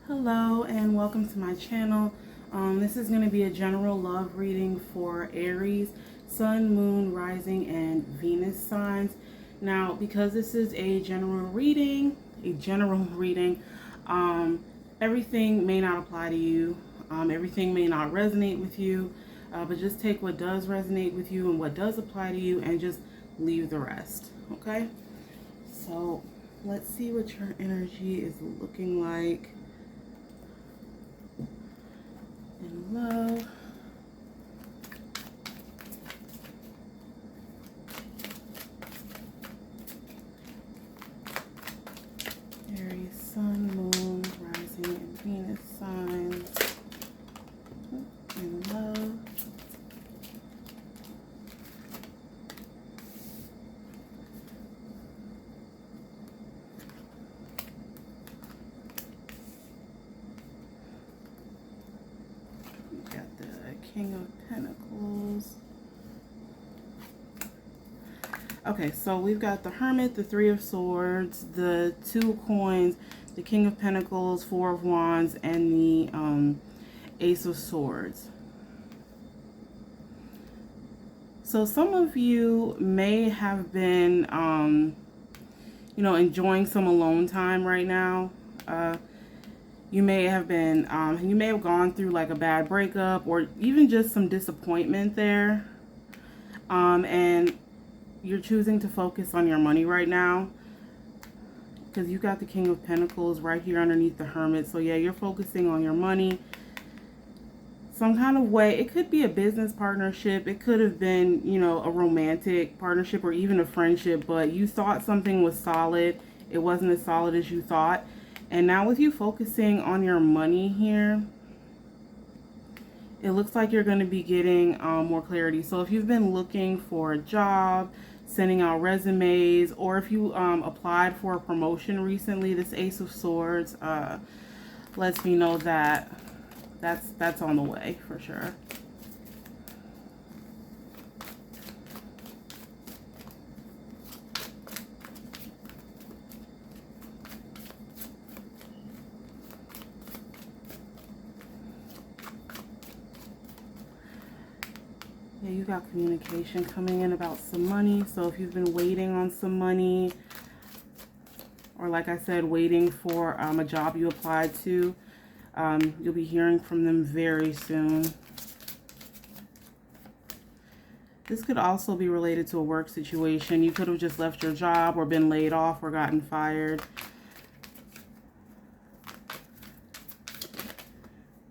Hello and welcome to my channel. This is going to be a general love reading for Aries, Sun, Moon, Rising, and Venus signs. Now, because this is a general reading, everything may not apply to you. Everything may not resonate with you, but just take what does resonate with you and what does apply to you and just leave the rest, okay? So, let's see what your energy is looking like in love. Aries, Sun, Moon, Rising, and Venus signs in love. We got the King of Pentacles. Okay, so we've got the Hermit, the Three of Swords, the Two of Coins, the King of Pentacles, Four of Wands, and the Ace of Swords. So some of you may have been, enjoying some alone time right now. You may have been, you may have gone through like a bad breakup or even just some disappointment there. And you're choosing to focus on your money right now because you got the King of Pentacles right here underneath the Hermit. So yeah, you're focusing on your money some kind of way. It could be a business partnership. It could have been, a romantic partnership or even a friendship, but you thought something was solid. It wasn't as solid as you thought. And now with you focusing on your money here, it looks like you're going to be getting more clarity. So if you've been looking for a job, sending out resumes, or if you applied for a promotion recently, this Ace of Swords lets me know that that's on the way for sure. Yeah, you got communication coming in about some money. So if you've been waiting on some money, or like I said, waiting for a job you applied to, you'll be hearing from them very soon. This could also be related to a work situation. You could have just left your job or been laid off or gotten fired.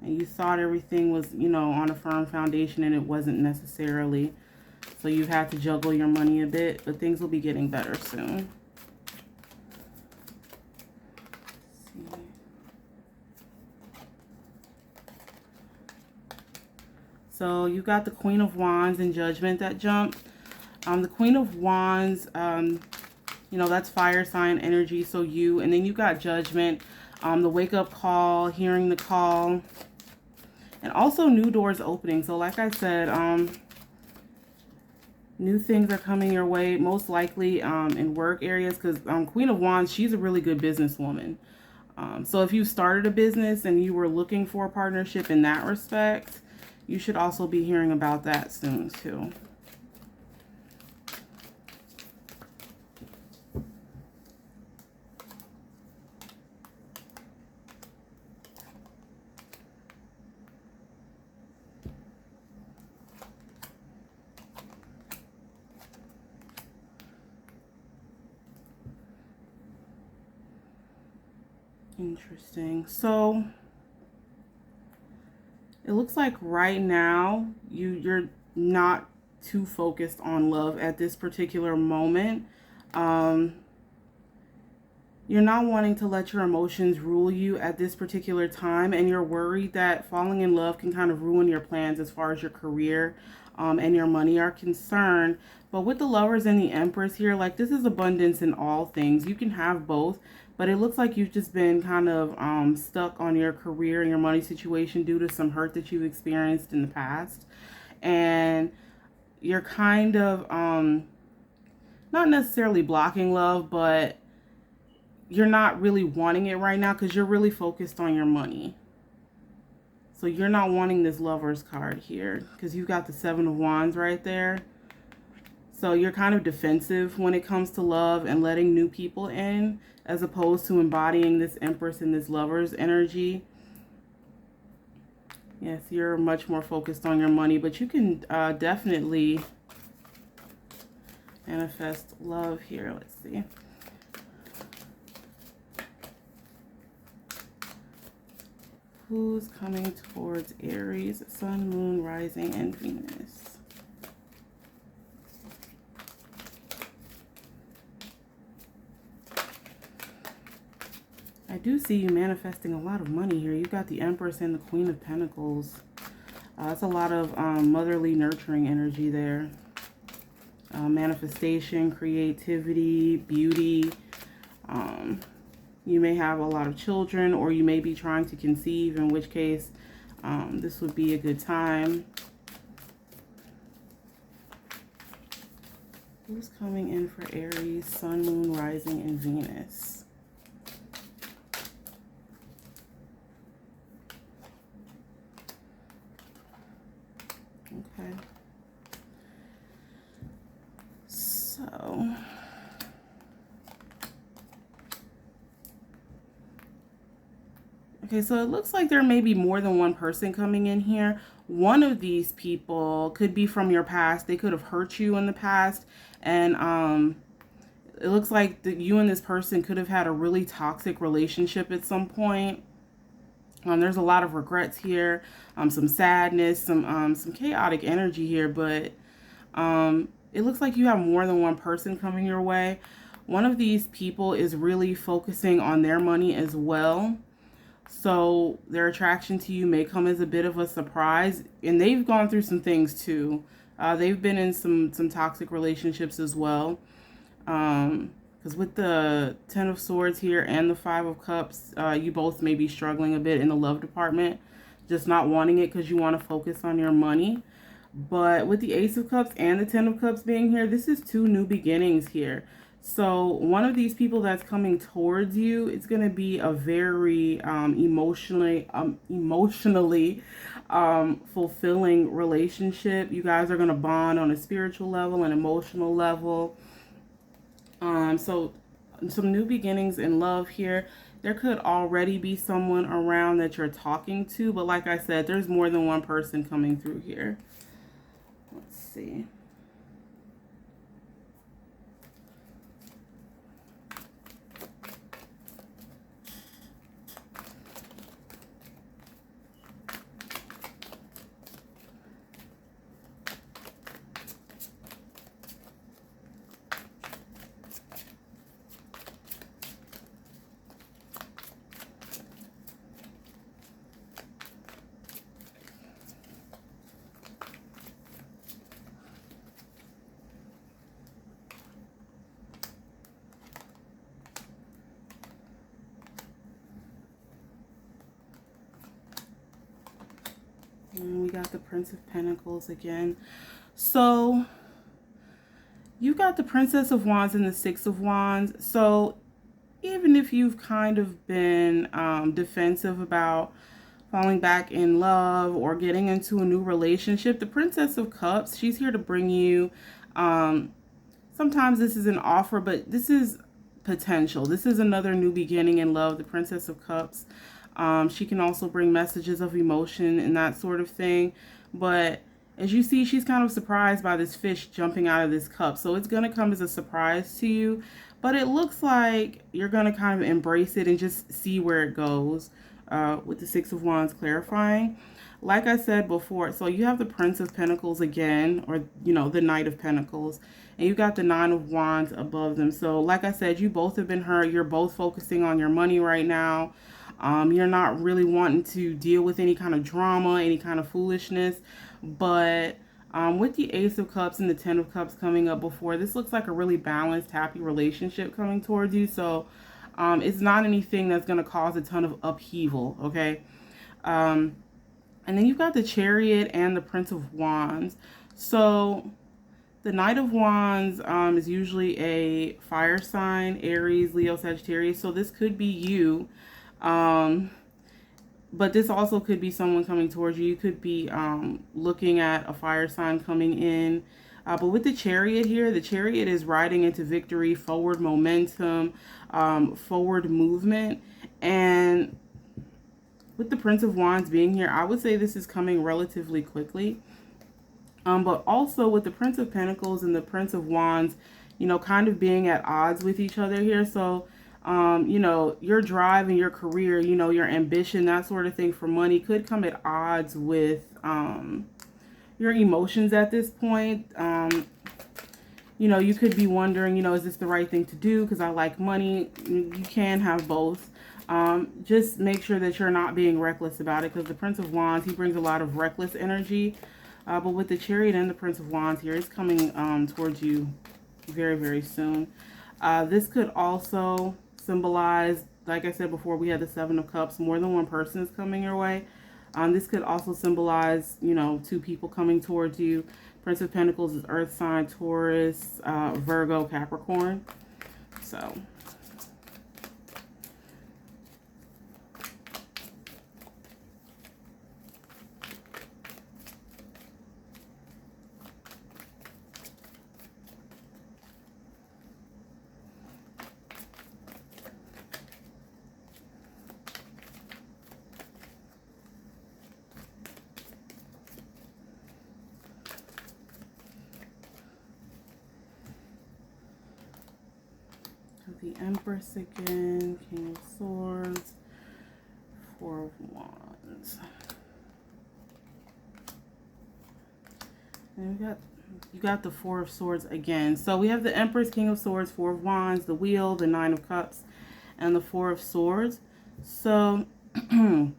And you thought everything was, on a firm foundation, and it wasn't necessarily. So you've had to juggle your money a bit, but things will be getting better soon. So you got the Queen of Wands and Judgment that jumped. The Queen of Wands, that's fire sign energy, so you. And then you got Judgment, the wake-up call, hearing the call. And also new doors opening. So like I said, new things are coming your way, most likely in work areas, because Queen of Wands, she's a really good businesswoman. So if you started a business and you were looking for a partnership in that respect, you should also be hearing about that soon too. Interesting. So it looks like right now you're not too focused on love at this particular moment. You're not wanting to let your emotions rule you at this particular time, and you're worried that falling in love can kind of ruin your plans as far as your career and your money are concerned. But with the Lovers and the Empress here, like, this is abundance in all things. You can have both, but it looks like you've just been kind of stuck on your career and your money situation due to some hurt that you've experienced in the past. And you're kind of not necessarily blocking love, but you're not really wanting it right now because you're really focused on your money. So you're not wanting this Lover's card here because you've got the Seven of Wands right there. So you're kind of defensive when it comes to love and letting new people in, as opposed to embodying this Empress and this Lover's energy. Yes, you're much more focused on your money, but you can definitely manifest love here. Let's see. Who's coming towards Aries, Sun, Moon, Rising, and Venus? I do see you manifesting a lot of money here. You've got the Empress and the Queen of Pentacles. That's a lot of motherly, nurturing energy there. Manifestation, creativity, beauty. You may have a lot of children, or you may be trying to conceive, in which case this would be a good time. Who's coming in for Aries, Sun, Moon, Rising, and Venus? Okay. So... okay, so it looks like there may be more than one person coming in here. One of these people could be from your past. They could have hurt you in the past. And it looks like you and this person could have had a really toxic relationship at some point. There's a lot of regrets here, some sadness, some chaotic energy here. But it looks like you have more than one person coming your way. One of these people is really focusing on their money as well. So their attraction to you may come as a bit of a surprise. And they've gone through some things too. They've been in some toxic relationships as well. Because with the Ten of Swords here and the Five of Cups, you both may be struggling a bit in the love department. Just not wanting it because you want to focus on your money. But with the Ace of Cups and the Ten of Cups being here, this is two new beginnings here. So one of these people that's coming towards you, it's going to be a very emotionally fulfilling relationship. You guys are going to bond on a spiritual level and emotional level. So some new beginnings in love here. There could already be someone around that you're talking to, but like I said, there's more than one person coming through here. Let's see. And we got the Prince of Pentacles again. So you've got the Princess of Wands and the Six of Wands. So even if you've kind of been defensive about falling back in love or getting into a new relationship, the Princess of Cups, she's here to bring you, sometimes this is an offer, but this is potential. This is another new beginning in love, the Princess of Cups. She can also bring messages of emotion and that sort of thing. But as you see, she's kind of surprised by this fish jumping out of this cup. So it's going to come as a surprise to you. But it looks like you're going to kind of embrace it and just see where it goes with the Six of Wands clarifying. Like I said before, so you have the Prince of Pentacles again, or, you know, the Knight of Pentacles. And you got the Nine of Wands above them. So like I said, you both have been hurt. You're both focusing on your money right now. You're not really wanting to deal with any kind of drama, any kind of foolishness. But with the Ace of Cups and the Ten of Cups coming up before, this looks like a really balanced, happy relationship coming towards you. So it's not anything that's going to cause a ton of upheaval, okay? And then you've got the Chariot and the Prince of Wands. So The Knight of Wands is usually a fire sign, Aries, Leo, Sagittarius. So this could be you. But this also could be someone coming towards you. You could be looking at a fire sign coming in. But with the Chariot here, the Chariot is riding into victory, forward momentum, forward movement. And with the Prince of Wands being here, I would say this is coming relatively quickly. But also with the Prince of Pentacles and the Prince of Wands, you know, kind of being at odds with each other here. So, you know, your drive and your career, you know, your ambition, that sort of thing for money could come at odds with your emotions at this point. You know, you could be wondering, you know, is this the right thing to do? Because I like money. You can have both. Just make sure that you're not being reckless about it, because the Prince of Wands, he brings a lot of reckless energy. But with the Chariot and the Prince of Wands here, it's coming towards you very, very soon. This could also symbolize, like I said before, we had the Seven of Cups. More than one person is coming your way. This could also symbolize, you know, two people coming towards you. Prince of Pentacles is Earth sign, Taurus, Virgo, Capricorn. So... the Empress again, King of Swords, Four of Wands. And you got the Four of Swords again. So we have the Empress, King of Swords, Four of Wands, the Wheel, the Nine of Cups, and the Four of Swords. So with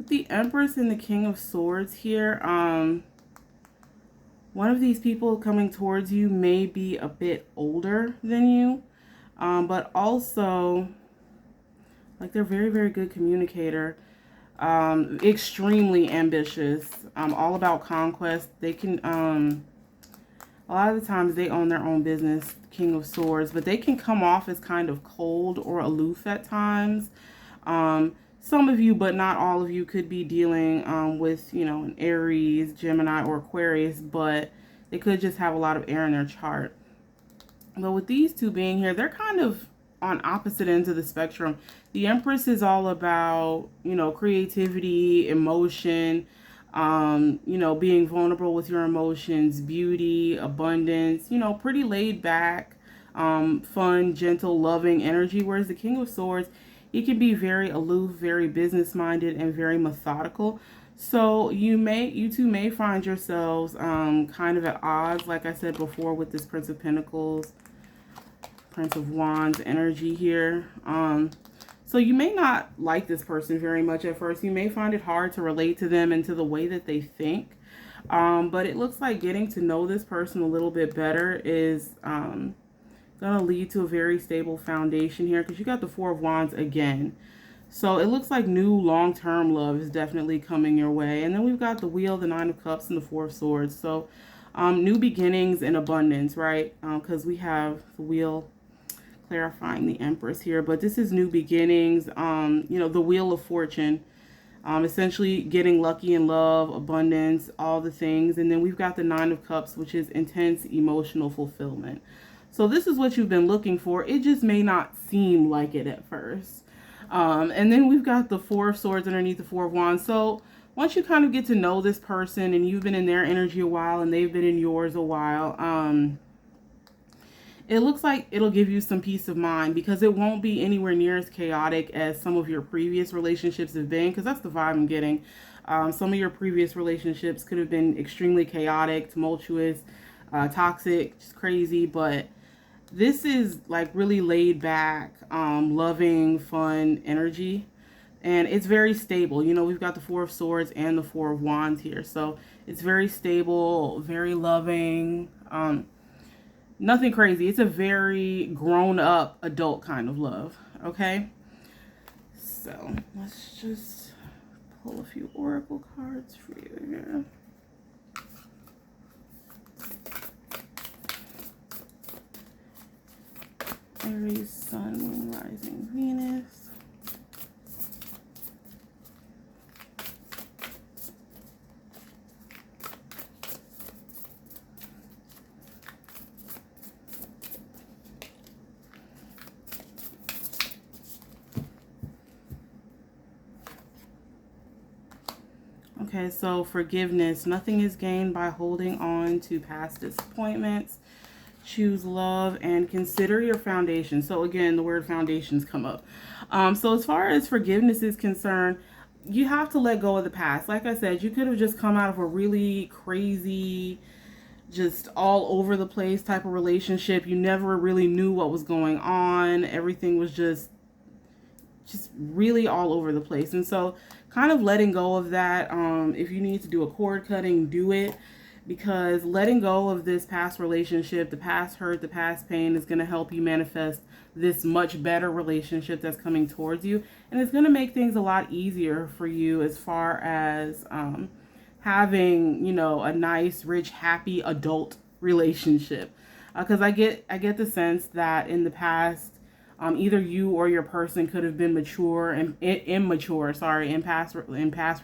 the Empress and the King of Swords here, one of these people coming towards you may be a bit older than you, but also, like, they're very, very good communicator, extremely ambitious, all about conquest. They can, a lot of the times they own their own business, King of Swords, but they can come off as kind of cold or aloof at times. Some of you, but not all of you, could be dealing with, you know, an Aries, Gemini, or Aquarius, but they could just have a lot of air in their chart. But with these two being here, they're kind of on opposite ends of the spectrum. The Empress is all about, you know, creativity, emotion, you know, being vulnerable with your emotions, beauty, abundance, you know, pretty laid back, fun, gentle, loving energy. Whereas the King of Swords, he can be very aloof, very business-minded, and very methodical. So you two may find yourselves kind of at odds, like I said before, with this Prince of Pentacles, Prince of Wands energy here. So you may not like this person very much at first. You may find it hard to relate to them and to the way that they think. But it looks like getting to know this person a little bit better is going to lead to a very stable foundation here, because you got the Four of Wands again. So it looks like new long-term love is definitely coming your way. And then we've got the Wheel, the Nine of Cups, and the Four of Swords. So new beginnings and abundance, right? Because we have the Wheel clarifying the Empress here. But this is new beginnings, you know, the Wheel of Fortune. Essentially getting lucky in love, abundance, all the things. And then we've got the Nine of Cups, which is intense emotional fulfillment. So this is what you've been looking for. It just may not seem like it at first. And then we've got the Four of Swords underneath the Four of Wands. So once you kind of get to know this person and you've been in their energy a while and they've been in yours a while, it looks like it'll give you some peace of mind, because it won't be anywhere near as chaotic as some of your previous relationships have been, because that's the vibe I'm getting. Some of your previous relationships could have been extremely chaotic, tumultuous, toxic, just crazy, but this is like really laid back, loving, fun energy. And it's very stable. You know, we've got the Four of Swords and the Four of Wands here. So it's very stable, very loving, nothing crazy. It's a very grown-up adult kind of love, okay? So let's just pull a few oracle cards for you here. Aries, Sun, Moon, Rising, Venus. Okay, so forgiveness. Nothing is gained by holding on to past disappointments. Choose love and consider your foundation. So again, the word foundations come up. So as far as forgiveness is concerned, you have to let go of the past. Like I said, you could have just come out of a really crazy, just all over the place type of relationship. You never really knew what was going on. Everything was just really all over the place. And so kind of letting go of that. If you need to do a cord cutting, do it, because letting go of this past relationship, the past hurt, the past pain is going to help you manifest this much better relationship that's coming towards you. And it's going to make things a lot easier for you as far as having, you know, a nice, rich, happy adult relationship. Because I get the sense that in the past, either you or your person could have been mature and immature, in past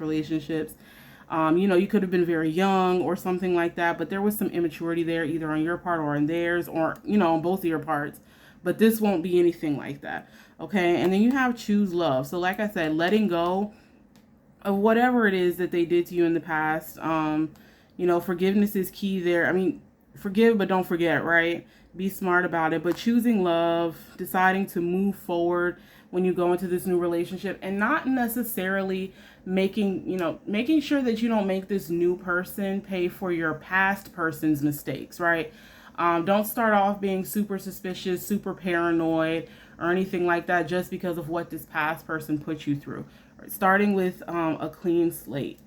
relationships. You know, you could have been very young or something like that, but there was some immaturity there, either on your part or on theirs, or, you know, on both of your parts. But this won't be anything like that. Okay. And then you have choose love. So like I said, letting go of whatever it is that they did to you in the past. You know, forgiveness is key there. I mean, forgive, but don't forget, right? Be smart about it. But choosing love, deciding to move forward when you go into this new relationship, and not necessarily making sure that you don't make this new person pay for your past person's mistakes, right? Don't start off being super suspicious, super paranoid, or anything like that just because of what this past person put you through. Right? Starting with a clean slate.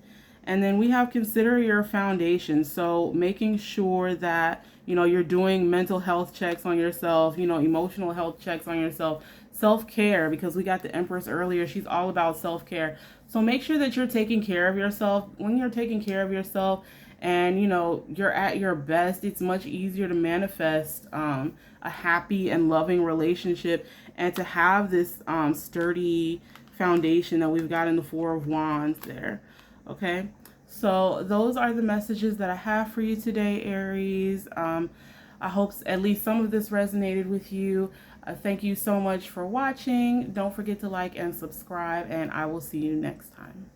And then we have consider your foundation. So making sure that, you know, you're doing mental health checks on yourself, you know, emotional health checks on yourself, self-care, because we got the Empress earlier. She's all about self-care. So make sure that you're taking care of yourself. When you're taking care of yourself and, you know, you're at your best, it's much easier to manifest a happy and loving relationship, and to have this sturdy foundation that we've got in the Four of Wands there. Okay, so those are the messages that I have for you today, Aries. I hope at least some of this resonated with you. Thank you so much for watching. Don't forget to like and subscribe, and I will see you next time.